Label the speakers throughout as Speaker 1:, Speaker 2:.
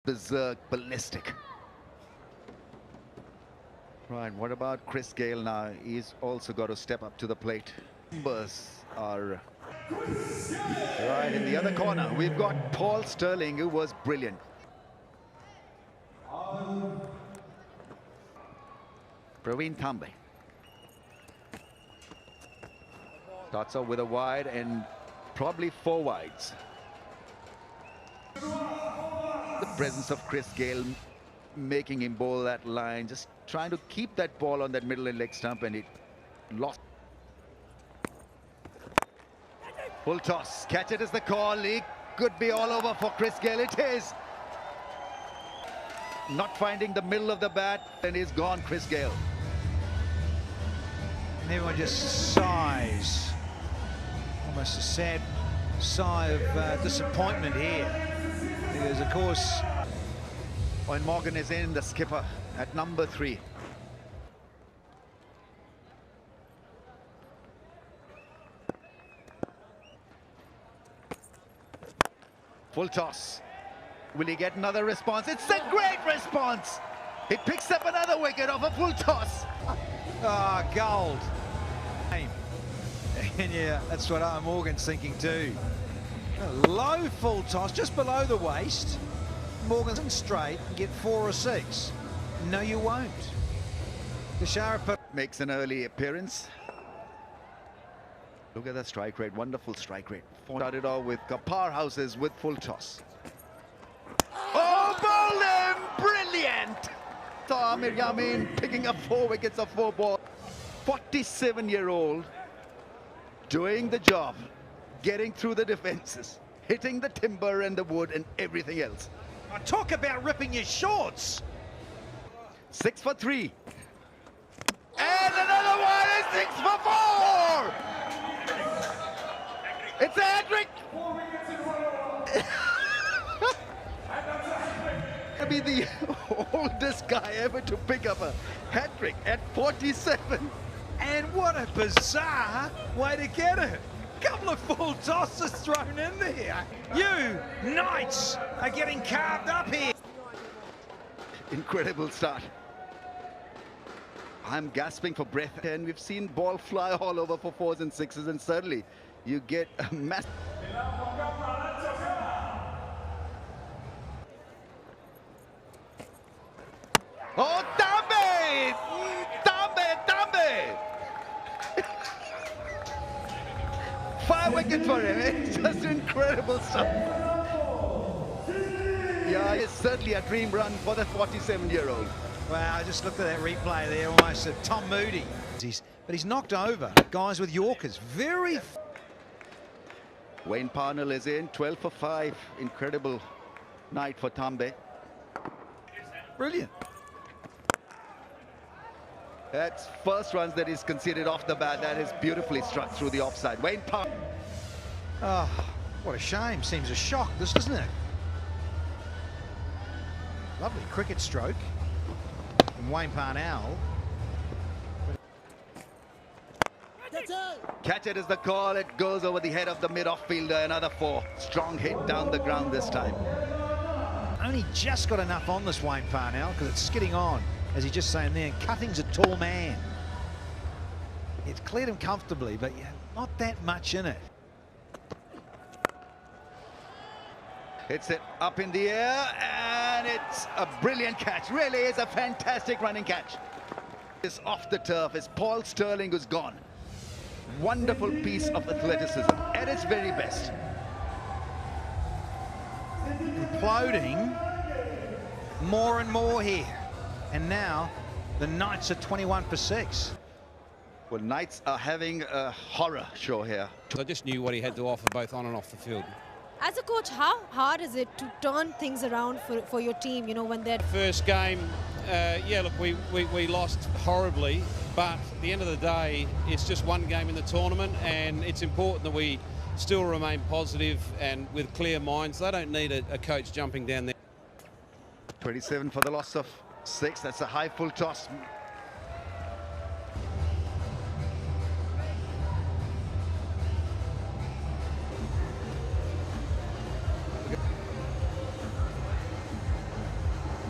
Speaker 1: berserk, ballistic. Right, what about Chris Gayle now? He's also got to step up to the plate. Numbers are right in the other corner. We've got Paul Sterling, who was brilliant. Praveen Thambe starts off with a wide and probably 4 wides. The presence of Chris Gayle making him bowl that line, just trying to keep that ball on that middle and leg stump, and it lost. Full toss, catch it is the call. It could be all over for Chris Gayle. It is. Not finding the middle of the bat, and he's gone, Chris Gayle.
Speaker 2: And everyone just sighs, almost a sad sigh of disappointment here, because of course
Speaker 1: When Morgan is in, the skipper at number 3. Full toss. Will he get another response? It's a great response. He picks up another wicket off a full toss.
Speaker 2: ah, gold. And yeah, that's what Morgan's thinking too. A low full toss, just below the waist. Morgan's straight and get 4 or 6. No, you won't. Kxip
Speaker 1: makes an early appearance. Look at that strike rate, wonderful strike rate. Started off with powerhouses with full toss. Oh, bowled him! Brilliant! So Amir Yamin picking up 4 wickets of 4 balls. 47-year-old doing the job, getting through the defenses, hitting the timber and the wood and everything else.
Speaker 2: Talk about ripping your shorts.
Speaker 1: 6 for 3. And another one is 6 for 4. It's a hat-trick. To be the oldest guy ever to pick up a hat-trick at 47.
Speaker 2: And what a bizarre way to get it. Couple of full tosses thrown in there. You Knights are getting carved up here.
Speaker 1: Incredible start. I'm gasping for breath, and we've seen ball fly all over for 4s and 6s, and suddenly you get a mass. Oh, Thambe! Thambe! 5 wickets for him. It's just incredible stuff. Yeah, it's certainly a dream run for the 47-year-old.
Speaker 2: Wow, I just looked at that replay there, almost a Tom Moody. But he's knocked over guys with Yorkers. Very.
Speaker 1: Wayne Parnell is in, 12 for 5. Incredible night for Thambe.
Speaker 2: Brilliant.
Speaker 1: That's first runs that is conceded off the bat. That is beautifully struck through the offside. Wayne Parnell.
Speaker 2: Oh, what a shame. Seems a shock, this, doesn't it? Lovely cricket stroke from Wayne Parnell.
Speaker 1: Catch it is the call. It goes over the head of the mid-off fielder. Another 4. Strong hit down the ground this time.
Speaker 2: Only just got enough on this Wayne Parnell because it's skidding on, as he's just saying there. Cutting's a tall man. It's cleared him comfortably, but yeah, not that much in it.
Speaker 1: Hits it up in the air, and it's a brilliant catch. Really is a fantastic running catch. It's off the turf. It's Paul Sterling who's gone. Wonderful piece of athleticism at its very best.
Speaker 2: Imploding more and more here. And now the Knights are 21 for 6.
Speaker 1: Well, Knights are having a horror show here.
Speaker 3: I just knew what he had to offer both on and off the field.
Speaker 4: As a coach, how hard is it to turn things around for your team, you know, when they're...
Speaker 3: First game, yeah, look, we lost horribly, but at the end of the day, it's just one game in the tournament, and it's important that we still remain positive and with clear minds. They don't need a coach jumping down there.
Speaker 1: 27 for the loss of 6. That's a high full toss.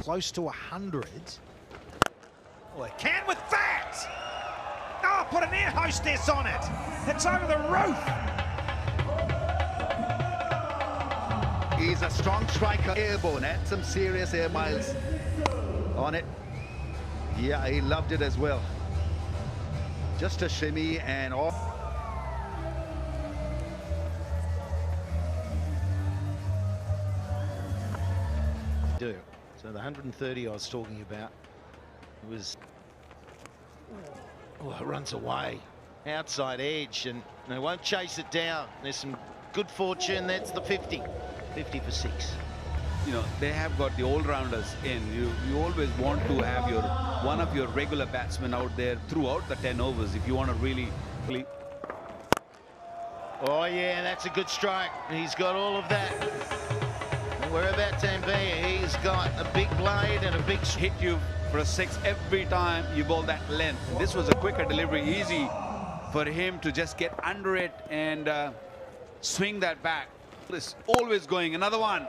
Speaker 2: close to 100. Oh, it can with that! Oh, put an air hostess on it! It's over the roof!
Speaker 1: He's a strong striker, airborne, had some serious air miles on it. Yeah, he loved it as well. Just a shimmy and off.
Speaker 2: So the 130 I was talking about was, oh, it runs away. Outside edge, and they won't chase it down. There's some good fortune. That's the 50. 50 for 6.
Speaker 5: You know, they have got the all-rounders in. You always want to have one of your regular batsmen out there throughout the 10 overs if you want to really.
Speaker 2: Oh yeah, that's a good strike. He's got all of that. And we're about to be. He's got a big blade and a big
Speaker 5: Hit you for a 6 every time you bowl that length. This was a quicker delivery, easy for him to just get under it and swing that back. It's always going. Another one.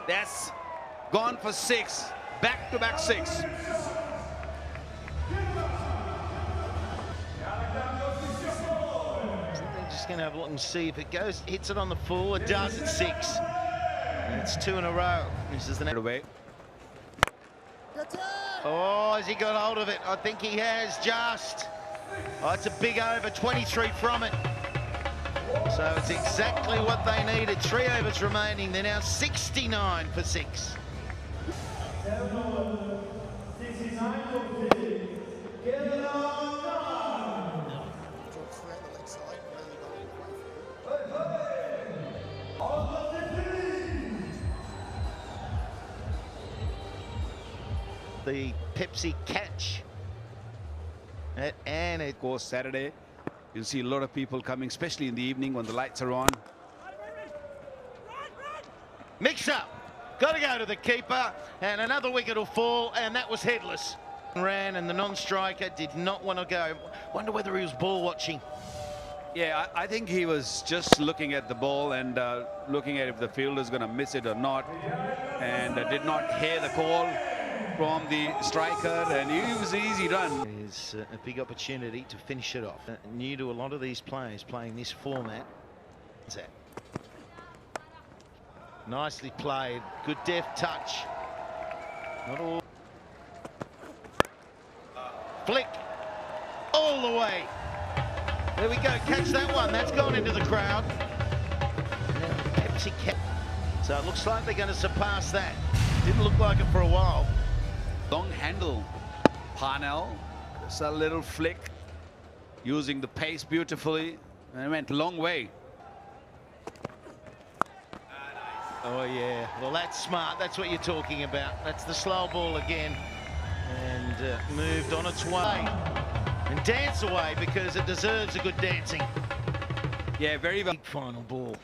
Speaker 5: That's gone for 6. Back-to-back 6.
Speaker 2: They're just going to have a look and see if it goes, hits it on the full. It does at 6. And it's 2 in a row. This is the next
Speaker 5: Away.
Speaker 2: Oh, has he got hold of it? I think he has just. Oh, it's a big over, 23 from it. So it's exactly what they needed. 3 overs remaining. They're now 69 for 6. The Pepsi catch. And it
Speaker 5: Of course, Saturday, you'll see a lot of people coming, especially in the evening when the lights are on.
Speaker 2: mix up. Got to go to the keeper, and another wicket will fall, and that was headless. Ran, and the non-striker did not want to go. Wonder whether he was ball watching.
Speaker 5: Yeah, I think he was just looking at the ball and looking at if the fielder's going to miss it or not, and did not hear the call from the striker, and it was an easy run.
Speaker 2: Is a big opportunity to finish it off. New to a lot of these players playing this format. Nicely played, good deft touch. Not all. Flick all the way. There we go, catch that one. That's gone into the crowd. Pepsi cap. So it looks like they're going to surpass that. Didn't look like it for a while.
Speaker 5: Long handle. Parnell, just a little flick, using the pace beautifully, and it went a long way.
Speaker 2: Oh yeah, well that's smart. That's what you're talking about. That's the slow ball again, and moved on its way and dance away because it deserves a good dancing.
Speaker 5: Yeah, very well.
Speaker 2: Big final ball.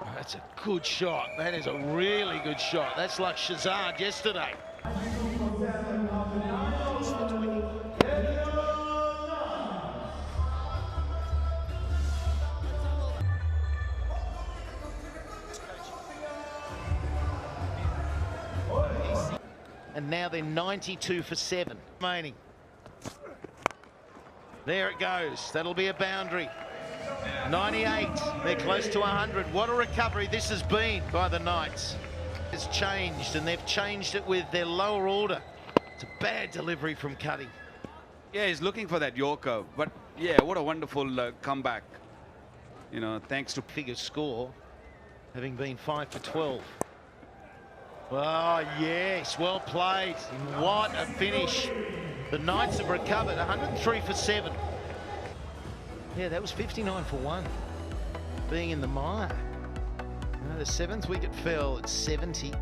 Speaker 2: Oh, that's a good shot. That is a really good shot. That's like Shazad yesterday. And now they're 92 for 7 remaining. There it goes. That'll be a boundary. 98. They're close to 100. What a recovery this has been by the Knights. It's changed, and they've changed it with their lower order. It's a bad delivery from Cuddy.
Speaker 5: Yeah, he's looking for that Yorker, but yeah, what a wonderful comeback. You know, thanks to
Speaker 2: Figure score, having been 5 for 12. Oh, yes, well played. What a finish. The Knights have recovered, 103 for 7. Yeah, that was 59 for 1, being in the mire. The 7th wicket fell at 70,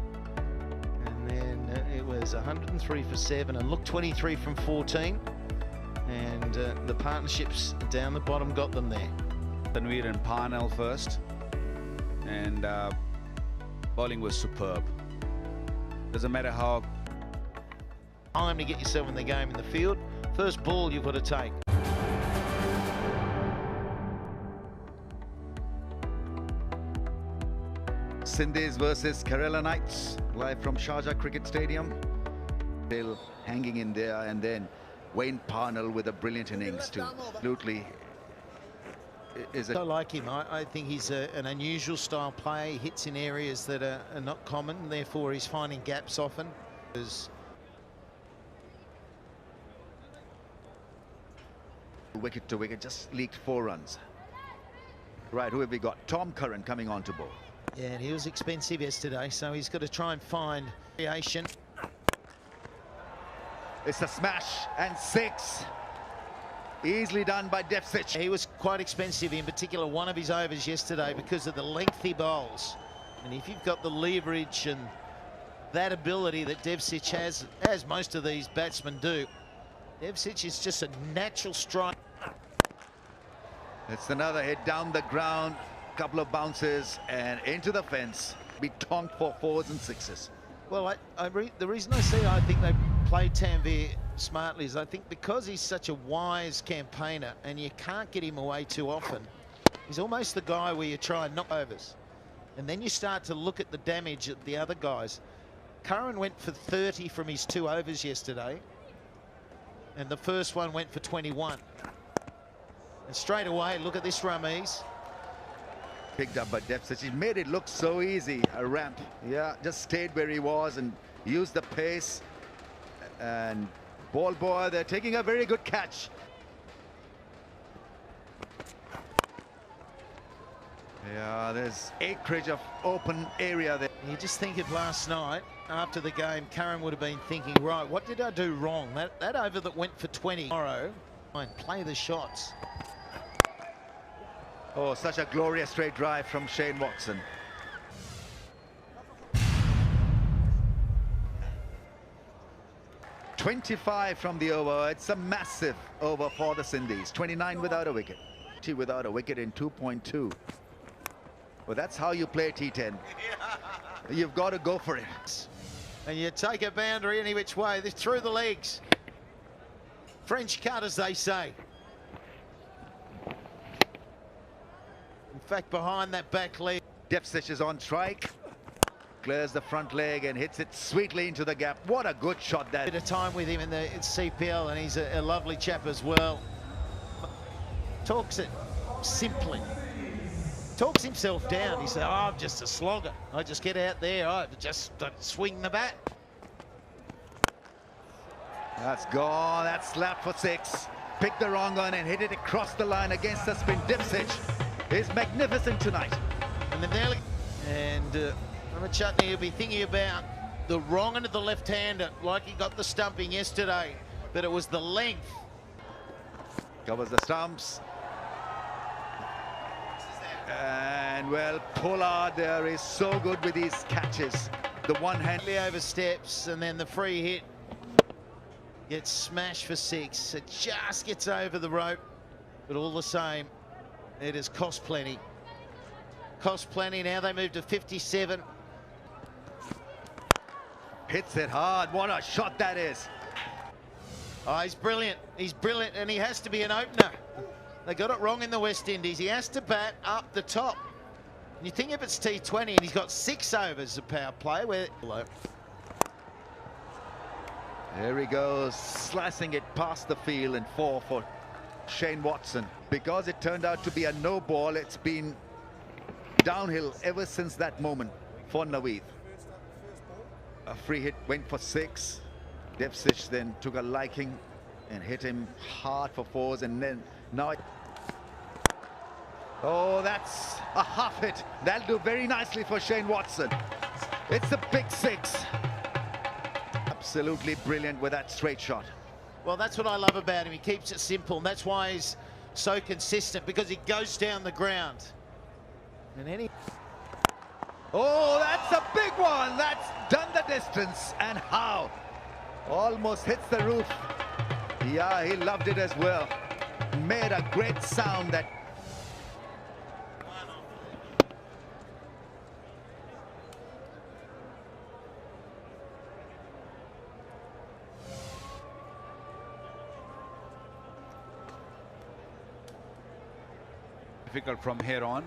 Speaker 2: and then it was 103 for 7, and look, 23 from 14, and the partnerships down the bottom got them there.
Speaker 5: Tanveer and Parnell first, and bowling was superb. Doesn't matter how.
Speaker 2: Time to get yourself in the game in the field. First ball you've got to take.
Speaker 1: Sindhis versus Kerala Knights, live from Sharjah Cricket Stadium. Still hanging in there, and then Wayne Parnell with a brilliant innings too. Absolutely.
Speaker 2: I like him. I think he's an unusual style player. He hits in areas that are not common, therefore he's finding gaps often.
Speaker 1: Wicket to wicket, just leaked 4 runs. Right, who have we got? Tom Curran coming on to bowl.
Speaker 2: Yeah, and he was expensive yesterday, so he's got to try and find variation.
Speaker 1: It's a smash and 6. Easily done by Kxip.
Speaker 2: He was quite expensive, in particular one of his overs yesterday, because of the lengthy bowls. And if you've got the leverage and that ability that Kxip has, as most of these batsmen do, Kxip is just a natural strike.
Speaker 1: It's another hit down the ground, couple of bounces and into the fence. Be tonked for 4s and 6s.
Speaker 2: Well, the reason I think they played Tanvir smartly is I think because he's such a wise campaigner and you can't get him away too often, he's almost the guy where you try and knock overs. And then you start to look at the damage of the other guys. Curran went for 30 from his 2 overs yesterday, and the first one went for 21. And straight away, look at this Rameez.
Speaker 1: Picked up by Kxip. He made it look so easy, a ramp. Yeah, just stayed where he was and used the pace. And ball boy, they're taking a very good catch. Yeah, there's acreage of open area there.
Speaker 2: You just think of last night, after the game, Curran would have been thinking, right, what did I do wrong? That over that went for 20 tomorrow, and play the shots.
Speaker 1: Oh, such a glorious straight drive from Shane Watson. .25 from the over. It's a massive over for the Sindhis. 29 without a wicket. Without a wicket in 2.2. Well, that's how you play T10. You've got to go for it.
Speaker 2: And you take a boundary any which way. This through the legs. French cut, as they say. In fact, behind that back leg.
Speaker 1: Kxip is on strike. Clears the front leg and hits it sweetly into the gap. What a good shot that.
Speaker 2: Bit of time with him in the CPL, and he's a lovely chap as well. Talks it simply. Talks himself down. He said, oh, I'm just a slogger. I just get out there, I just swing the bat.
Speaker 1: That's gone. That's slapped for 6. Picked the wrong one and hit it across the line against the spin. Kxip is magnificent tonight.
Speaker 2: And the nearly. And Ramachandran will be thinking about the wrong end of the left-hander, like he got the stumping yesterday, but it was the length.
Speaker 1: Covers the stumps. And well, Pollard there is so good with these catches. The one hand
Speaker 2: oversteps, and then the free hit gets smashed for 6. It just gets over the rope, but all the same, it has cost plenty. Cost plenty. Now they move to 57.
Speaker 1: Hits it hard. What a shot that is.
Speaker 2: Oh, he's brilliant. He's brilliant, and he has to be an opener. They got it wrong in the West Indies. He has to bat up the top. And you think if it's T20 and he's got 6 overs of power play, where
Speaker 1: there he goes, slicing it past the field, and 4 for Shane Watson. Because it turned out to be a no ball, it's been downhill ever since that moment for Naveed. A free hit went for 6. Kxip then took a liking and hit him hard for 4s, and then now oh, that's a half hit. That'll do very nicely for Shane Watson. It's a big 6. Absolutely brilliant with that straight shot.
Speaker 2: Well, that's what I love about him. He keeps it simple, and that's why he's so consistent, because he goes down the ground. And any.
Speaker 1: Oh, that's a big one. That's done the distance. And how? Almost hits the roof. Yeah, he loved it as well. Made a great sound. That
Speaker 5: difficult from here on.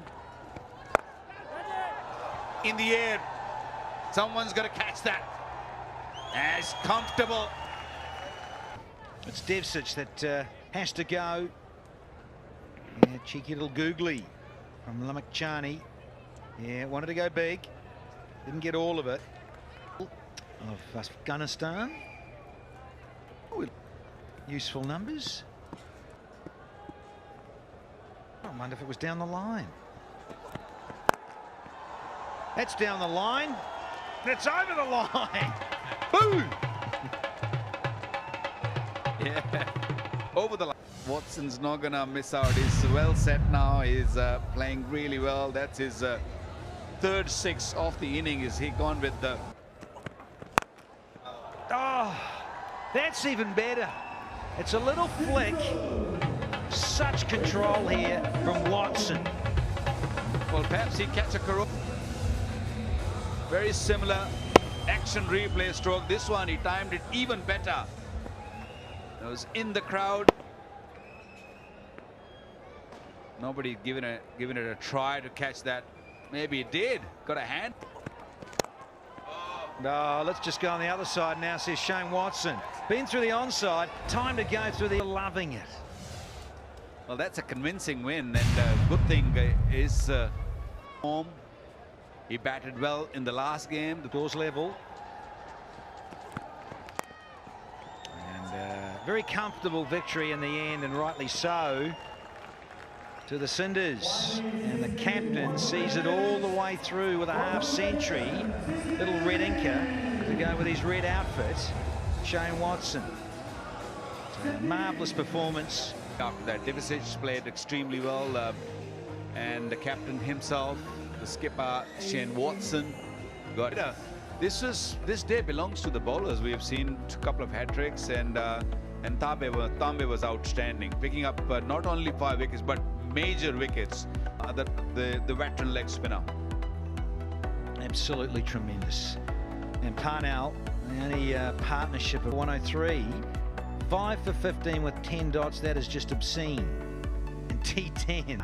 Speaker 5: in the air. Someone's got to catch that. It's comfortable.
Speaker 2: It's Devsic that has to go. Yeah, cheeky little googly from Lamakchani. Yeah, wanted to go big. Didn't get all of it. Of Afghanistan. Oh, useful numbers. I wonder if it was down the line. That's down the line. It's over the line. Boo!
Speaker 5: Yeah, over the line. Watson's not gonna miss out. He's well set now. He's playing really well. That's his third six of the inning. Is he gone with the...
Speaker 2: Oh, that's even better. It's a little flick. Such control here from Watson.
Speaker 5: Well, perhaps he'd catch a corona. Very similar action replay stroke. This one, he timed it even better. It was in the crowd. Nobody given it a try to catch that. Maybe it did. Got a hand.
Speaker 2: No, let's just go on the other side now, says Shane Watson. Been through the onside, time to go through the... Loving it.
Speaker 5: Well, that's a convincing win, and good thing is home. He batted well in the last game.
Speaker 2: The doors level. And very comfortable victory in the end, and rightly so, to the Cinders. And the captain sees it all the way through with a half century. Little red inker to go with his red outfit. Shane Watson. A marvellous performance.
Speaker 5: After that, Devsic played extremely well, and the captain himself, the skipper Shane Watson, got it. This day belongs to the bowlers. We have seen a couple of hat tricks, and Tambe was outstanding, picking up not only 5 wickets but major wickets. The veteran leg spinner.
Speaker 2: Absolutely tremendous. And Parnell, the only partnership of 103. 5 for 15 with 10 dots. That is just obscene. And T10.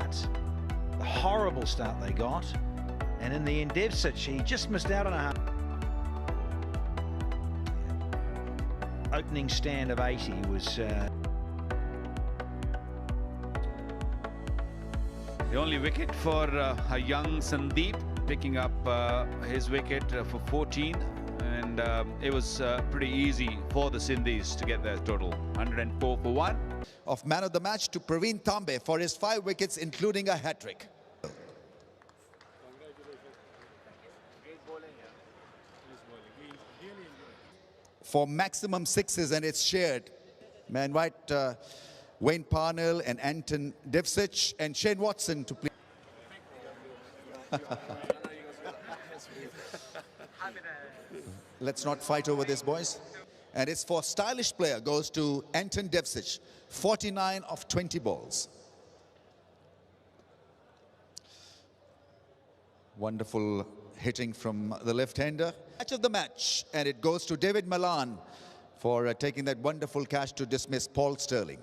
Speaker 2: The horrible start they got. And in the end, Devsic, he just missed out on a half. Opening stand of 80 was...
Speaker 5: The only wicket for a young Sandeep, picking up his wicket for 14. And it was pretty easy for the Sindhis to get their total. 104 for 1.
Speaker 1: Of man of the match to Praveen Tambe for his 5 wickets, including a hat-trick. For maximum 6s, and it's shared. Man, right, Wayne Parnell and Anton Devsic and Shane Watson to play. Let's not fight over this, boys. And it's for stylish player, goes to Anton Devsic, 49 of 20 balls. Wonderful hitting from the left-hander. Match of the match, and it goes to David Malan for taking that wonderful catch to dismiss Paul Sterling.